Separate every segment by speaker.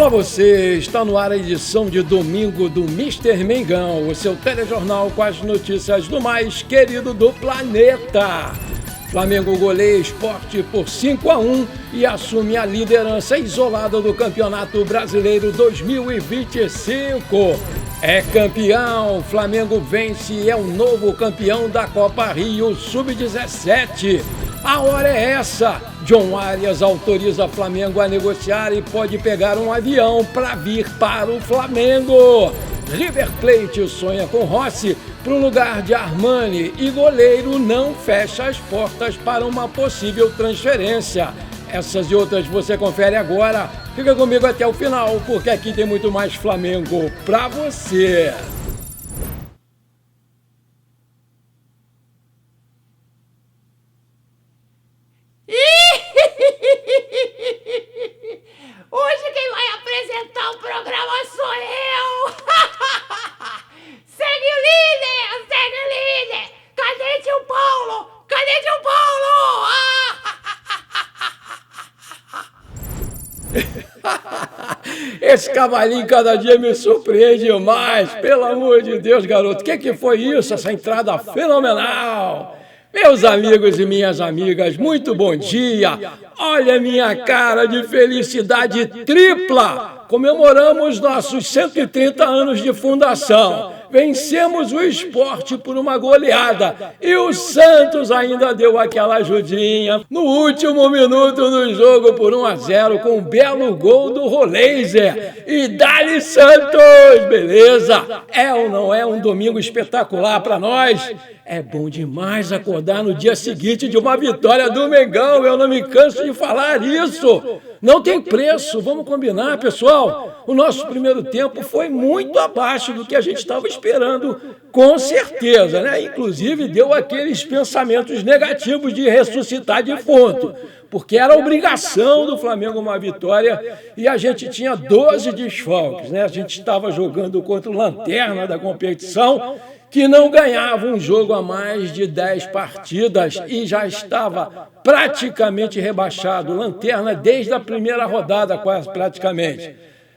Speaker 1: Olá você, está no ar a edição de domingo do Mister Mengão, o seu telejornal com as notícias do mais querido do planeta. Flamengo goleia Sport por 5-1 e assume a liderança isolada do Campeonato Brasileiro 2025. É campeão, Flamengo vence e é o novo campeão da Copa Rio Sub-17. A hora é essa. John Arias autoriza Flamengo a negociar e pode pegar um avião para vir para o Flamengo. River Plate sonha com Rossi para o lugar de Armani e goleiro não fecha as portas para uma possível transferência. Essas e outras você confere agora. Fica comigo até o final, porque aqui tem muito mais Flamengo para você.
Speaker 2: Hoje quem vai apresentar o programa sou eu! Segue o líder! Segue o líder! Cadê tio Paulo? Cadê tio Paulo?
Speaker 1: Esse cavalinho cada dia me surpreende mais. Pelo amor de Deus, garoto. O que foi isso? Essa entrada fenomenal. Meus amigos e minhas amigas, muito bom dia. Olha a minha cara de felicidade tripla. Comemoramos nossos 130 anos de fundação. Vencemos o Sport por uma goleada. E o Santos ainda deu aquela ajudinha no último minuto do jogo por 1-0 com um belo gol do Roleiser. E dá-lhe Santos! Beleza? É ou não é um domingo espetacular para nós? É bom demais acordar no dia seguinte de uma vitória do Mengão. Eu não me canso de falar isso. Não tem preço, vamos combinar, pessoal. O nosso primeiro tempo foi muito abaixo do que a gente estava esperando, com certeza, né? Inclusive deu aqueles pensamentos negativos de ressuscitar defunto, porque era obrigação do Flamengo uma vitória e a gente tinha 12 desfalques, né? A gente estava jogando contra o lanterna da competição, que não ganhava um jogo a mais de 10 partidas e já estava praticamente rebaixado. Lanterna desde a primeira rodada, quase praticamente.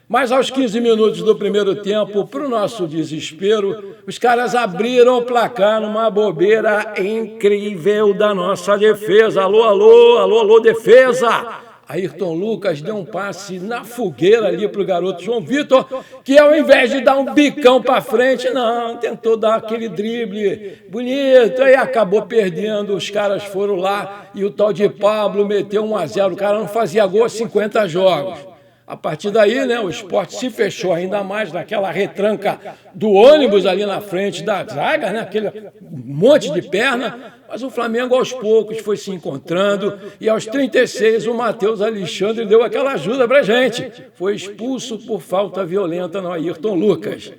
Speaker 1: Mas aos 15 minutos do primeiro tempo, para o nosso desespero, os caras abriram o placar numa bobeira incrível da nossa defesa. Alô, alô, alô, alô, defesa! Ayrton Lucas deu um passe na fogueira ali para o garoto João Vitor, que ao invés de dar um bicão para frente, não, tentou dar aquele drible bonito, aí acabou perdendo, os caras foram lá e o tal de Pablo meteu 1-0, o cara não fazia gol há 50 jogos. A partir daí, né, o Sport se fechou ainda mais naquela retranca do ônibus ali na frente da zaga, né, aquele monte de perna, mas o Flamengo aos poucos foi se encontrando e aos 36 o Matheus Alexandre deu aquela ajuda pra gente. Foi expulso por falta violenta no Ayrton Lucas.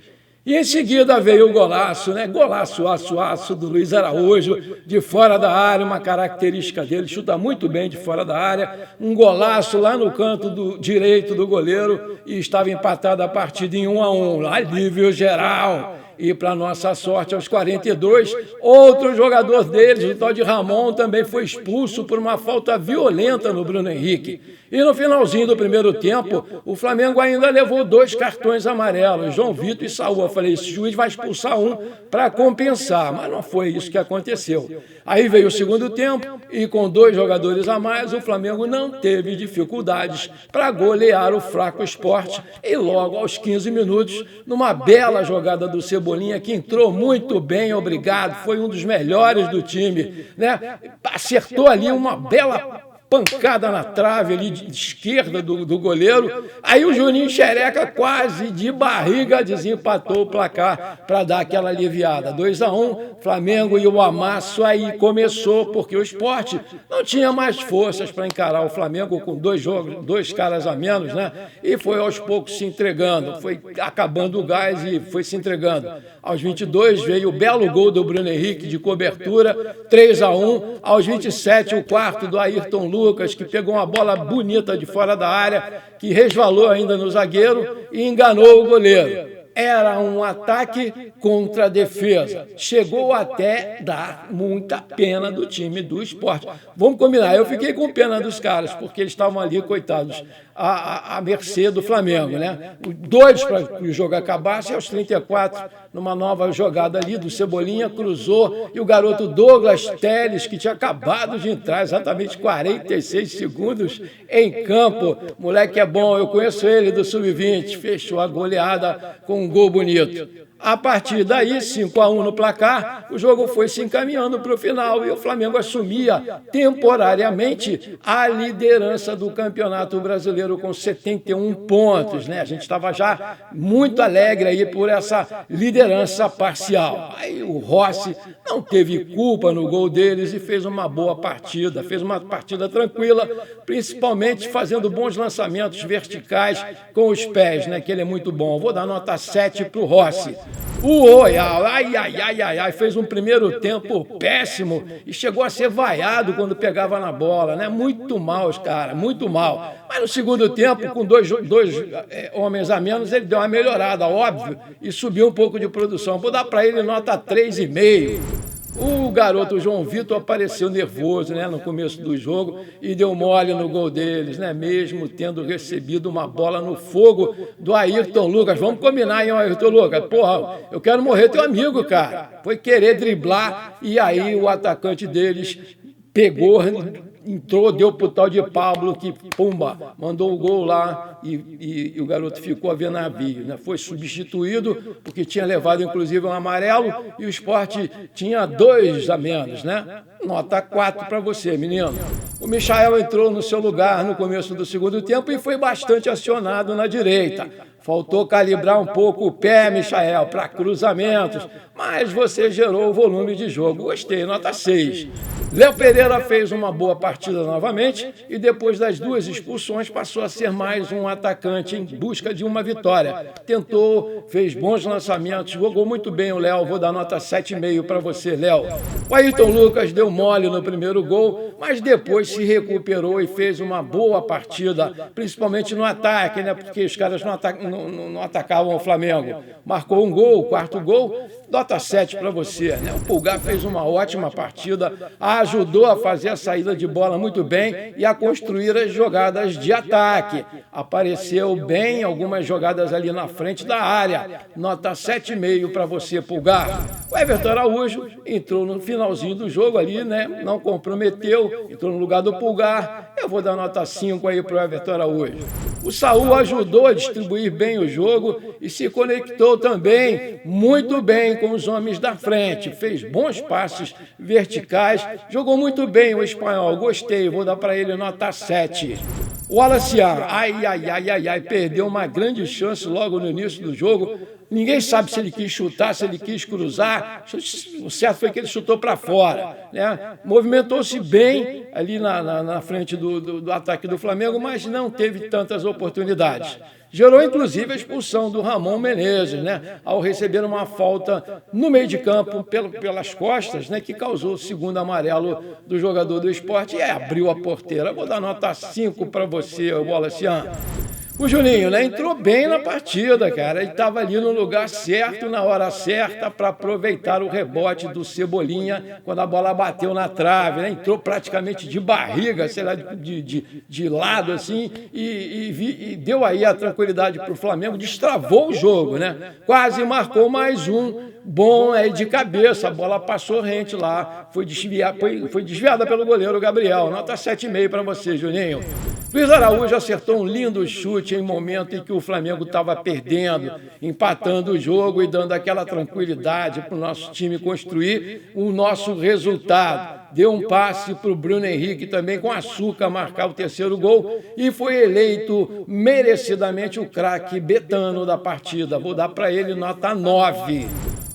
Speaker 1: E em seguida veio o golaço, né? Golaço, aço do Luiz Araújo, de fora da área, uma característica dele, chuta muito bem de fora da área, um golaço lá no canto direito do goleiro e estava empatada a partida em 1-1, alívio geral. E, para nossa sorte, aos 42, outro jogador deles, o tal de Ramon, também foi expulso por uma falta violenta no Bruno Henrique. E no finalzinho do primeiro tempo, o Flamengo ainda levou 2 cartões amarelos, João Vitor e Saúl. Eu falei, esse juiz vai expulsar um para compensar, mas não foi isso que aconteceu. Aí veio o segundo tempo e com 2 jogadores a mais, o Flamengo não teve dificuldades para golear o fraco Sport. E logo aos 15 minutos, numa bela jogada do Cebolinha, que entrou muito bem, obrigado, foi um dos melhores do time, né? Acertou ali uma bela pancada na trave ali de esquerda do goleiro. Aí o Juninho Xereca quase de barriga desempatou o placar para dar aquela aliviada. 2-1, Flamengo e o amasso aí começou, porque o Sport não tinha mais forças para encarar o Flamengo com 2 caras a menos, né? E foi aos poucos se entregando, foi acabando o gás e foi se entregando. Aos 22 veio o belo gol do Bruno Henrique de cobertura, 3-1. Aos 27, o quarto do Ayrton Lucas, que pegou uma bola bonita de fora da área, que resvalou ainda no zagueiro e enganou o goleiro. Era um ataque contra a defesa. Chegou até dar muita pena do time do Sport. Vamos combinar, eu fiquei com pena dos caras, porque eles estavam ali, coitados, à mercê do Flamengo, né? Doidos para que o jogo acabasse, e aos 34, numa nova jogada ali do Cebolinha, cruzou, e o garoto Douglas Telles, que tinha acabado de entrar, exatamente 46 segundos em campo. Moleque é bom, eu conheço ele do Sub-20, fechou a goleada com um gol bonito. A partir daí, 5-1 no placar, o jogo foi se encaminhando para o final e o Flamengo assumia temporariamente a liderança do Campeonato Brasileiro com 71 pontos, né? A gente estava já muito alegre aí por essa liderança parcial. Aí o Rossi não teve culpa no gol deles e fez uma boa partida, fez uma partida tranquila, principalmente fazendo bons lançamentos verticais com os pés, né? Que ele é muito bom. Vou dar nota 7 para o Rossi. O Royal, fez um primeiro tempo péssimo e chegou a ser vaiado quando pegava na bola, né? Muito mal, os caras, muito mal. Mas no segundo tempo, com dois homens a menos, ele deu uma melhorada, óbvio, e subiu um pouco de produção. Vou dar para ele nota 3,5. O garoto João Vitor apareceu nervoso, né, no começo do jogo e deu mole no gol deles, né, mesmo tendo recebido uma bola no fogo do Ayrton Lucas. Vamos combinar, hein, Ayrton Lucas? Porra, eu quero morrer teu amigo, cara. Foi querer driblar e aí o atacante deles pegou, entrou, deu pro tal de Pablo, que, pumba, mandou o gol lá e o garoto ficou a ver navio, né? Foi substituído, porque tinha levado, inclusive, um amarelo, e o Sport tinha 2 a menos, né? Nota 4 para você, menino. O Michael entrou no seu lugar no começo do segundo tempo e foi bastante acionado na direita. Faltou calibrar um pouco o pé, Michael, para cruzamentos, mas você gerou o volume de jogo. Gostei, nota 6. Léo Pereira fez uma boa partida novamente e depois das 2 expulsões passou a ser mais um atacante em busca de uma vitória. Tentou, fez bons lançamentos, jogou muito bem o Léo. Vou dar nota 7,5 para você, Léo. O Ayrton Lucas deu mole no primeiro gol, mas depois se recuperou e fez uma boa partida, principalmente no ataque, né? Porque os caras não atacavam o Flamengo. Marcou um gol, o 4º gol, nota 7 para você, né? O Pulgar fez uma ótima partida, ajudou a fazer a saída de bola muito bem e a construir as jogadas de ataque. Apareceu bem algumas jogadas ali na frente da área. Nota 7,5 para você, Pulgar. O Everton Araújo entrou no finalzinho do jogo ali, né? Não comprometeu, entrou no lugar do Pulgar. Eu vou dar nota 5 aí para o Everton Araújo. O Saul ajudou a distribuir bem o jogo e se conectou também muito bem com os homens da frente. Fez bons passes verticais, jogou muito bem o espanhol. Gostei, vou dar para ele nota 7. O Wallace, perdeu uma grande chance logo no início do jogo. Ninguém sabe se ele quis chutar, se ele quis cruzar. O certo foi que ele chutou para fora, né? Movimentou-se bem ali na frente do ataque do Flamengo, mas não teve tantas oportunidades. Gerou, inclusive, a expulsão do Ramon Menezes, né? Ao receber uma falta no meio de campo pelas costas, né? Que causou o 2º amarelo do jogador do Sport e abriu a porteira. Vou dar nota 5 para você, Wallace. O Juninho, né, entrou bem na partida, cara. Ele estava ali no lugar certo, na hora certa, para aproveitar o rebote do Cebolinha quando a bola bateu na trave, né? Entrou praticamente de barriga, sei lá, de lado, assim, e deu aí a tranquilidade para o Flamengo, destravou o jogo, né? Quase marcou mais um. Bom aí de cabeça, a bola passou rente lá, foi desviada pelo goleiro Gabriel. Nota 7,5 para você, Juninho. Luiz Araújo acertou um lindo chute em momento em que o Flamengo estava perdendo, empatando o jogo e dando aquela tranquilidade para o nosso time construir o nosso resultado. Deu um passe para o Bruno Henrique também com açúcar marcar o 3º gol e foi eleito merecidamente o craque betano da partida. Vou dar para ele nota 9.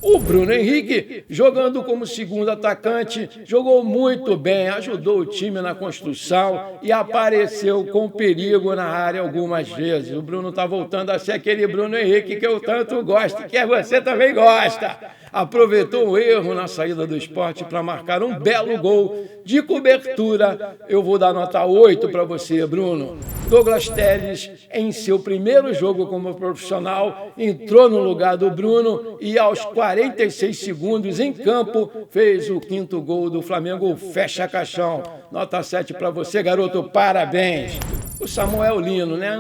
Speaker 1: O Bruno Henrique, jogando como 2º atacante, jogou muito bem, ajudou o time na construção e apareceu com perigo na área algumas vezes. O Bruno está voltando a ser aquele Bruno Henrique que eu tanto gosto, que você também gosta. Aproveitou o erro na saída do Sport para marcar um belo gol de cobertura. Eu vou dar nota 8 para você, Bruno. Douglas Telles, em seu primeiro jogo como profissional, entrou no lugar do Bruno e aos 46 segundos em campo fez o 5º gol do Flamengo, fecha caixão. Nota 7 para você, garoto, parabéns. O Samuel Lino, né,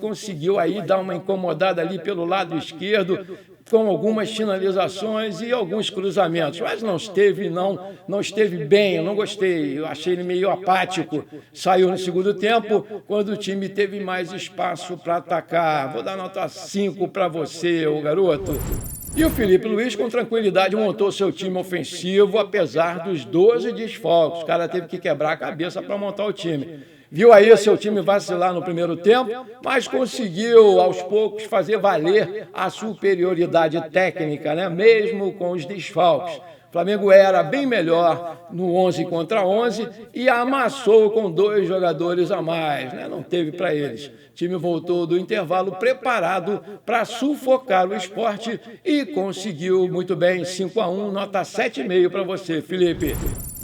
Speaker 1: conseguiu aí dar uma incomodada ali pelo lado esquerdo, com algumas finalizações e alguns cruzamentos, mas não esteve bem, eu não gostei, eu achei ele meio apático. Saiu no segundo tempo, quando o time teve mais espaço para atacar. Vou dar nota 5 para você, ô garoto. E o Felipe Luiz, com tranquilidade, montou seu time ofensivo, apesar dos 12 desfalques. O cara teve que quebrar a cabeça para montar o time. Viu aí seu time vacilar no primeiro tempo, mas conseguiu, aos poucos, fazer valer a superioridade técnica, né? Mesmo com os desfalques. O Flamengo era bem melhor no 11 contra 11 e amassou com 2 jogadores a mais, né? Não teve para eles. O time voltou do intervalo preparado para sufocar o Sport e conseguiu muito bem, 5-1, nota 7,5 para você, Felipe.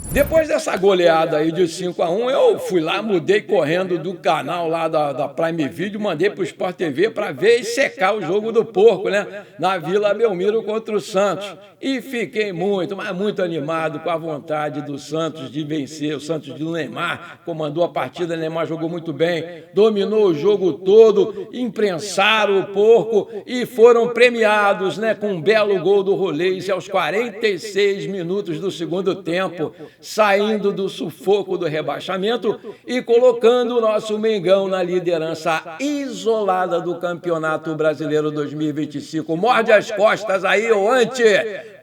Speaker 1: Depois dessa goleada aí de 5-1, eu fui lá, mudei correndo do canal lá da Prime Video, mandei para o Sport TV para ver e secar o jogo do porco, né? Na Vila Belmiro contra o Santos. E fiquei muito, mas muito animado com a vontade do Santos de vencer. O Santos do Neymar comandou a partida, o Neymar jogou muito bem, dominou o jogo todo, imprensaram o porco e foram premiados, né? Com um belo gol do Rolês aos 46 minutos do segundo tempo, saindo do sufoco do rebaixamento e colocando o nosso Mengão na liderança isolada do Campeonato Brasileiro 2025. Morde as costas aí, ô ante!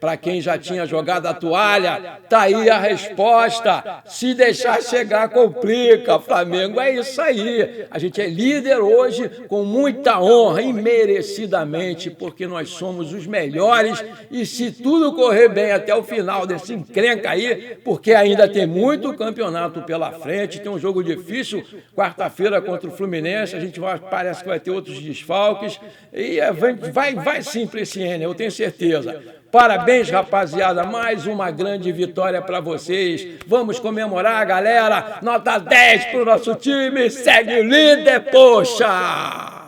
Speaker 1: Para quem já tinha jogado a toalha, tá aí a resposta. Se deixar chegar, complica. Flamengo é isso aí. A gente é líder hoje com muita honra e merecidamente, porque nós somos os melhores e se tudo correr bem até o final desse encrenca aí, porque ainda tem muito campeonato pela frente, tem um jogo difícil, quarta-feira contra o Fluminense, a gente parece que vai ter outros desfalques e vai sim para esse N, eu tenho certeza. Parabéns, rapaziada, mais uma grande vitória para vocês. Vamos comemorar, galera. Nota 10 para o nosso time. Segue o líder, poxa!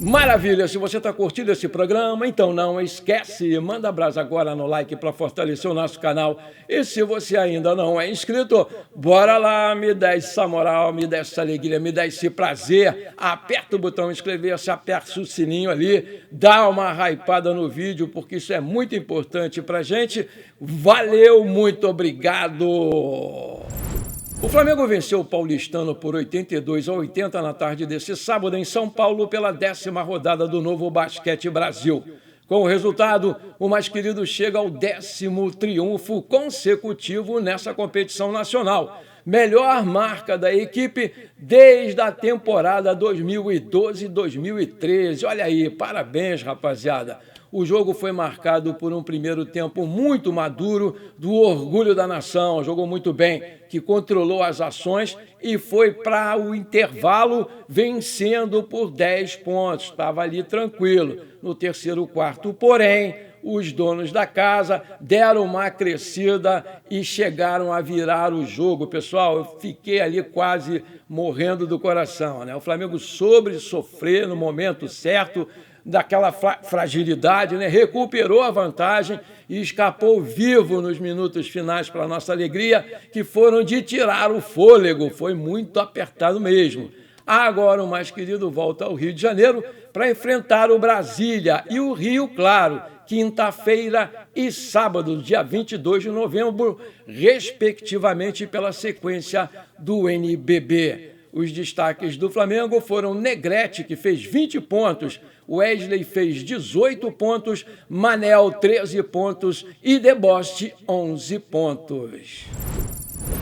Speaker 1: Maravilha, se você está curtindo esse programa, então não esquece, manda brasa agora no like para fortalecer o nosso canal. E se você ainda não é inscrito, bora lá, me dá essa moral, me dá essa alegria, me dá esse prazer. Aperta o botão inscrever-se, aperta o sininho ali, dá uma hypada no vídeo, porque isso é muito importante para a gente. Valeu, muito obrigado! O Flamengo venceu o Paulistano por 82-80 na tarde desse sábado em São Paulo pela 10ª rodada do Novo Basquete Brasil. Com o resultado, o mais querido chega ao 10º triunfo consecutivo nessa competição nacional. Melhor marca da equipe desde a temporada 2012-2013. Olha aí, parabéns, rapaziada. O jogo foi marcado por um primeiro tempo muito maduro, do orgulho da nação, jogou muito bem, que controlou as ações e foi para o intervalo vencendo por 10 pontos, estava ali tranquilo no terceiro quarto, porém, os donos da casa deram uma crescida e chegaram a virar o jogo. Pessoal, eu fiquei ali quase morrendo do coração, né? O Flamengo soube sofrer no momento certo, daquela fragilidade, né? Recuperou a vantagem e escapou vivo nos minutos finais para a nossa alegria, que foram de tirar o fôlego, foi muito apertado mesmo. Agora o mais querido volta ao Rio de Janeiro para enfrentar o Brasília e o Rio, claro, quinta-feira e sábado, dia 22 de novembro, respectivamente pela sequência do NBB. Os destaques do Flamengo foram Negrete, que fez 20 pontos, Wesley fez 18 pontos, Manel 13 pontos e Deboste 11 pontos.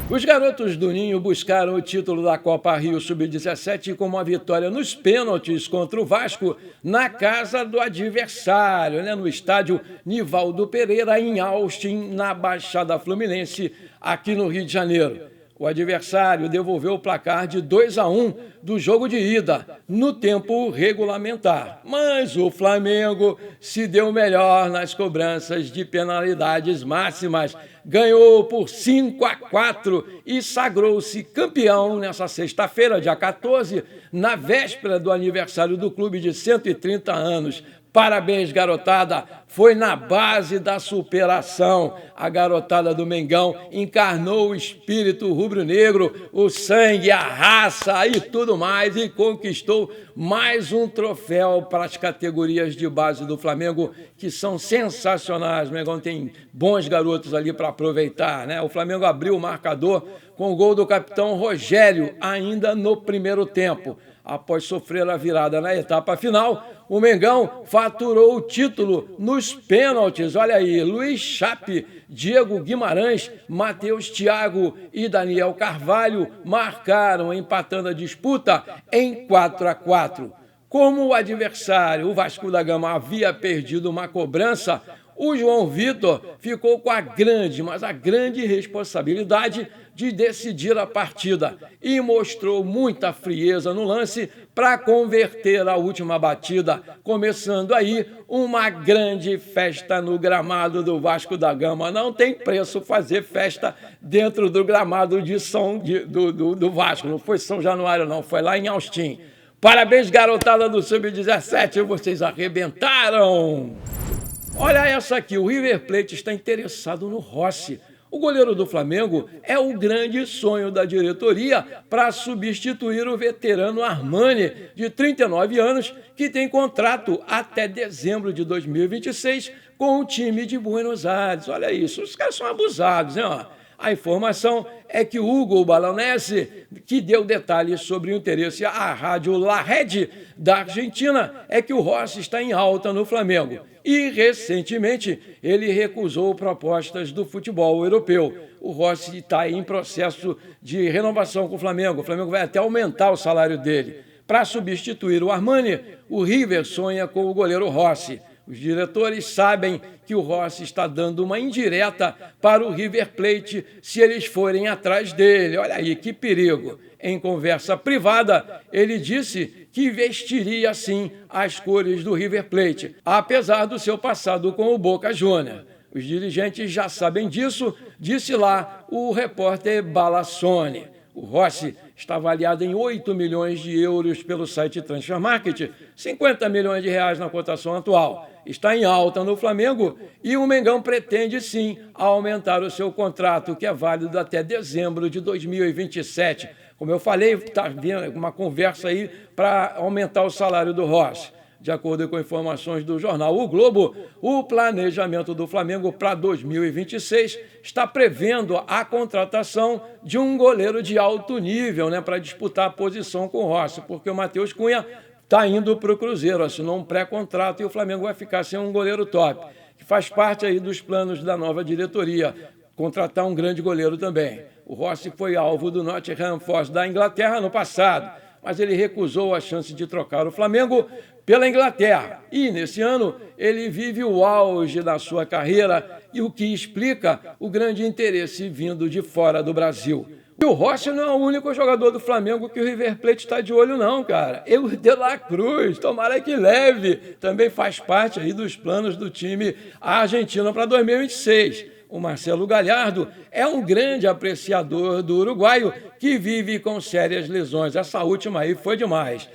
Speaker 1: Os garotos do Ninho buscaram o título da Copa Rio Sub-17 com uma vitória nos pênaltis contra o Vasco na casa do adversário, né, no estádio Nivaldo Pereira, em Austin, na Baixada Fluminense, aqui no Rio de Janeiro. O adversário devolveu o placar de 2-1 do jogo de ida, no tempo regulamentar. Mas o Flamengo se deu melhor nas cobranças de penalidades máximas. Ganhou por 5-4 e sagrou-se campeão nessa sexta-feira, dia 14, na véspera do aniversário do clube de 130 anos. Parabéns, garotada! Foi na base da superação. A garotada do Mengão encarnou o espírito rubro-negro, o sangue, a raça e tudo mais e conquistou mais um troféu para as categorias de base do Flamengo, que são sensacionais. O Mengão tem bons garotos ali para aproveitar, né? O Flamengo abriu o marcador com o gol do capitão Rogério, ainda no primeiro tempo. Após sofrer a virada na etapa final, o Mengão faturou o título nos pênaltis. Olha aí, Luiz Chape, Diego Guimarães, Matheus Thiago e Daniel Carvalho marcaram, empatando a disputa em 4-4. Como o adversário, o Vasco da Gama, havia perdido uma cobrança, o João Vitor ficou com a grande, mas a grande responsabilidade de decidir a partida e mostrou muita frieza no lance para converter a última batida, começando aí uma grande festa no gramado do Vasco da Gama. Não tem preço fazer festa dentro do gramado do Vasco, não foi São Januário não, foi lá em Austin. Parabéns, garotada do Sub-17, vocês arrebentaram! Olha essa aqui, o River Plate está interessado no Rossi. O goleiro do Flamengo é o grande sonho da diretoria para substituir o veterano Armani, de 39 anos, que tem contrato até dezembro de 2026 com o time de Buenos Aires. Olha isso, os caras são abusados, né? A informação é que Hugo Balonese, que deu detalhes sobre o interesse à rádio La Red da Argentina, é que o Rossi está em alta no Flamengo. E, recentemente, ele recusou propostas do futebol europeu. O Rossi está em processo de renovação com o Flamengo. O Flamengo vai até aumentar o salário dele. Para substituir o Armani, o River sonha com o goleiro Rossi. Os diretores sabem que o Rossi está dando uma indireta para o River Plate se eles forem atrás dele. Olha aí, que perigo. Em conversa privada, ele disse que vestiria, sim, as cores do River Plate, apesar do seu passado com o Boca Juniors. Os dirigentes já sabem disso, disse lá o repórter Balassone. O Rossi está avaliado em 8 milhões de euros pelo site Transfer Market, 50 milhões de reais na cotação atual. Está em alta no Flamengo e o Mengão pretende, sim, aumentar o seu contrato, que é válido até dezembro de 2027. Como eu falei, está havendo uma conversa aí para aumentar o salário do Rossi. De acordo com informações do jornal O Globo, o planejamento do Flamengo para 2026 está prevendo a contratação de um goleiro de alto nível, né, para disputar a posição com o Rossi, porque o Matheus Cunha está indo para o Cruzeiro, assinou um pré-contrato e o Flamengo vai ficar sem um goleiro top, que faz parte aí dos planos da nova diretoria, contratar um grande goleiro também. O Rossi foi alvo do Nottingham Forest da Inglaterra no passado, mas ele recusou a chance de trocar o Flamengo pela Inglaterra. E, nesse ano, ele vive o auge da sua carreira, e o que explica o grande interesse vindo de fora do Brasil. E o Rossi não é o único jogador do Flamengo que o River Plate está de olho, não, cara. E o De La Cruz, tomara que leve, também faz parte aí dos planos do time argentino para 2026. O Marcelo Galhardo é um grande apreciador do uruguaio que vive com sérias lesões. Essa última aí foi demais.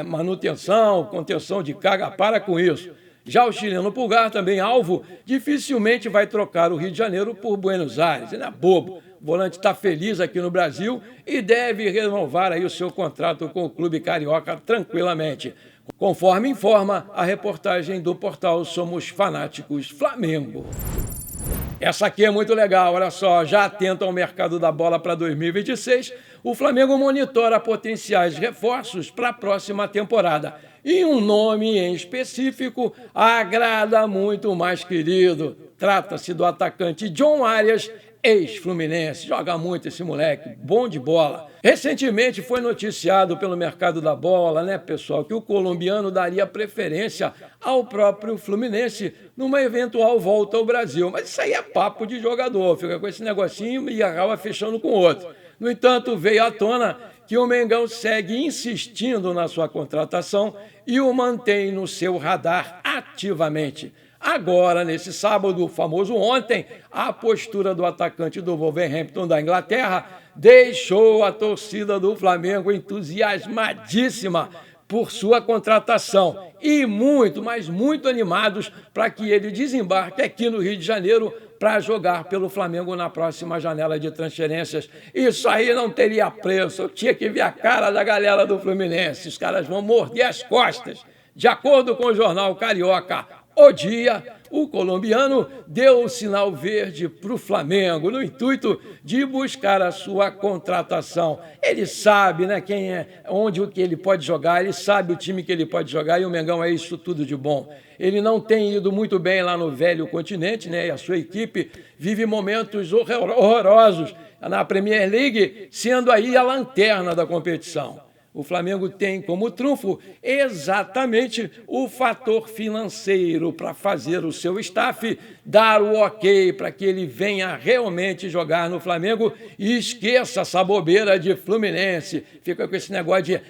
Speaker 1: Manutenção, contenção de carga, para com isso. Já o chileno Pulgar, também alvo, dificilmente vai trocar o Rio de Janeiro por Buenos Aires. Ele é bobo. O volante está feliz aqui no Brasil e deve renovar aí o seu contrato com o clube carioca tranquilamente, conforme informa a reportagem do portal Somos Fanáticos Flamengo. Essa aqui é muito legal, olha só, já atento ao mercado da bola para 2026, o Flamengo monitora potenciais reforços para a próxima temporada. E um nome em específico agrada muito mais querido. Trata-se do atacante John Arias, ex-Fluminense. Joga muito esse moleque, bom de bola. Recentemente foi noticiado pelo mercado da bola, né, pessoal, que o colombiano daria preferência ao próprio Fluminense numa eventual volta ao Brasil. Mas isso aí é papo de jogador, fica com esse negocinho e acaba fechando com outro. No entanto, veio à tona que o Mengão segue insistindo na sua contratação e o mantém no seu radar ativamente. Agora, nesse sábado, o famoso ontem, a postura do atacante do Wolverhampton da Inglaterra deixou a torcida do Flamengo entusiasmadíssima. por sua contratação e muito, mas muito animados para que ele desembarque aqui no Rio de Janeiro para jogar pelo Flamengo na próxima janela de transferências. Isso aí não teria preço, eu tinha que ver a cara da galera do Fluminense, os caras vão morder as costas. De acordo com o jornal Carioca O Dia, o colombiano deu o sinal verde para o Flamengo no intuito de buscar a sua contratação. Ele sabe, né, quem é, onde o que ele pode jogar, ele sabe o time que ele pode jogar e o Mengão é isso tudo de bom. Ele não tem ido muito bem lá no velho continente, né, e a sua equipe vive momentos horrorosos na Premier League, sendo aí a lanterna da competição. O Flamengo tem como trunfo exatamente o fator financeiro para fazer o seu staff dar o ok para que ele venha realmente jogar no Flamengo e esqueça essa bobeira de Fluminense. Fica com esse negócio de,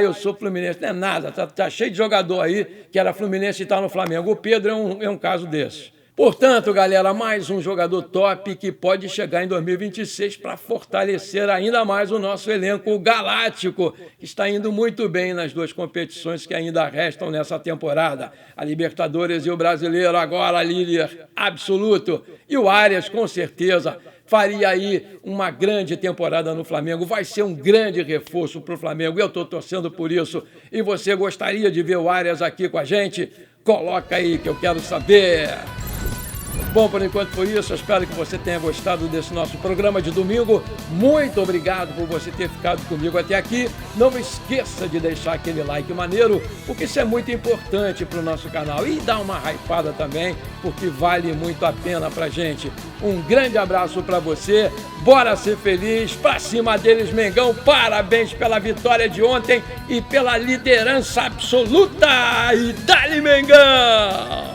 Speaker 1: eu sou Fluminense. Não é nada, tá cheio de jogador aí que era Fluminense e está no Flamengo. O Pedro é um caso desse. Portanto, galera, mais um jogador top que pode chegar em 2026 para fortalecer ainda mais o nosso elenco galáctico, que está indo muito bem nas duas competições que ainda restam nessa temporada. A Libertadores e o Brasileiro, agora líder absoluto. E o Arias, com certeza, faria aí uma grande temporada no Flamengo. Vai ser um grande reforço para o Flamengo. Eu estou torcendo por isso. E você gostaria de ver o Arias aqui com a gente? Coloca aí que eu quero saber. Bom, por enquanto foi isso. Eu espero que você tenha gostado desse nosso programa de domingo. Muito obrigado por você ter ficado comigo até aqui. Não esqueça de deixar aquele like maneiro, porque isso é muito importante para o nosso canal. E dá uma hypada também, porque vale muito a pena pra gente. Um grande abraço para você. Bora ser feliz. Pra cima deles, Mengão. Parabéns pela vitória de ontem e pela liderança absoluta. E dá-lhe, Mengão!